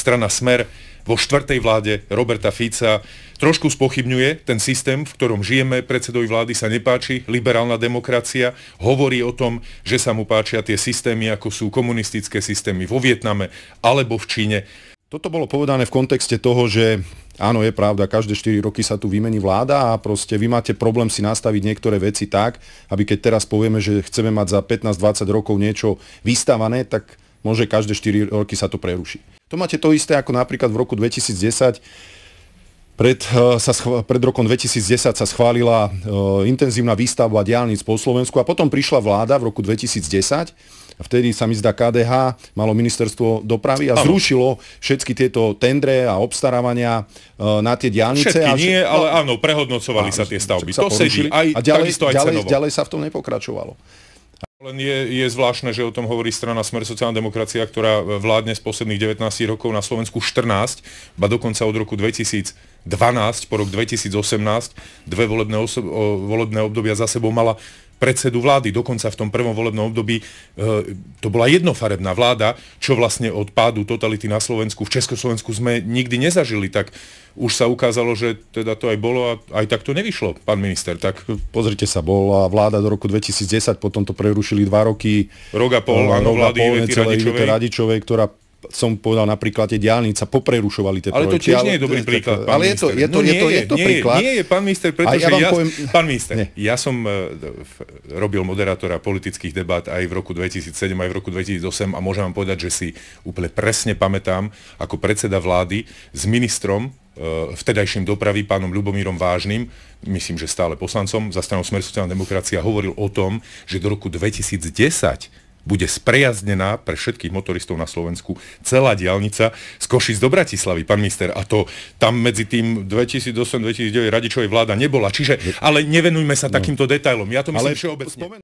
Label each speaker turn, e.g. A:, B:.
A: strana Smer vo štvrtej vláde Roberta Fica trošku spochybňuje ten systém, v ktorom žijeme. Predsedovi vlády sa nepáči liberálna demokracia. Hovorí o tom, že sa mu páčia tie systémy, ako sú komunistické systémy vo Vietname alebo v Číne.
B: Toto bolo povedané v kontexte toho, že áno, je pravda, každé 4 roky sa tu vymení vláda a proste vy máte problém si nastaviť niektoré veci tak, aby keď teraz povieme, že chceme mať za 15-20 rokov niečo vystavané, tak môže každé 4 roky sa to preruší. To máte to isté ako napríklad v roku 2010. Pred rokom 2010 sa schválila intenzívna výstavba diaľnic po Slovensku a potom prišla vláda v roku 2010 a vtedy sa mi zdá KDH malo ministerstvo dopravy a zrušilo všetky tieto tendre a obstarávania na tie diaľnice.
A: Všetky nie, ale áno, prehodnocovali sa tie stavby. To sedí aj,
B: a ďalej sa v tom nepokračovalo.
A: Len je zvláštne, že o tom hovorí strana Smer sociálna demokracia, ktorá vládne z posledných 19 rokov na Slovensku 14, ba dokonca od roku 2012 po rok 2018, dve volebné obdobia za sebou mala predsedu vlády. Dokonca v tom prvom volebnom období to bola jednofarebná vláda, čo vlastne od pádu totality na Slovensku, v Československu sme nikdy nezažili. Tak už sa ukázalo, že teda to aj bolo a aj tak to nevyšlo, pán minister. Tak
B: pozrite sa, bola vláda do roku 2010, potom to prerušili 2 roky.
A: Rok a pol, áno, vlády Ivety Radičovej,
B: ktorá som povedal napríklad tie diaľnice, poprerušovali tie
A: projekty. Ale to tiež nie je dobrý príklad, pán minister.
B: Ale je to príklad.
A: Nie je, pán minister, pretože pán minister, ja som robil moderátora politických debát aj v roku 2007, aj v roku 2008 a môžem vám povedať, že si úplne presne pamätám, ako predseda vlády s ministrom vtedajším dopravy, pánom Ľubomírom Vážnym, myslím, že stále poslancom za stranou Smer sociálna demokracia, hovoril o tom, že do roku 2010 bude sprejazdnená pre všetkých motoristov na Slovensku celá diaľnica z Košíc do Bratislavy, pán minister. A to tam medzi tým 2008-2009 Radičovej vláda nebola. Čiže, ale nevenujme sa takýmto detailom. Ja to myslím všeobecne.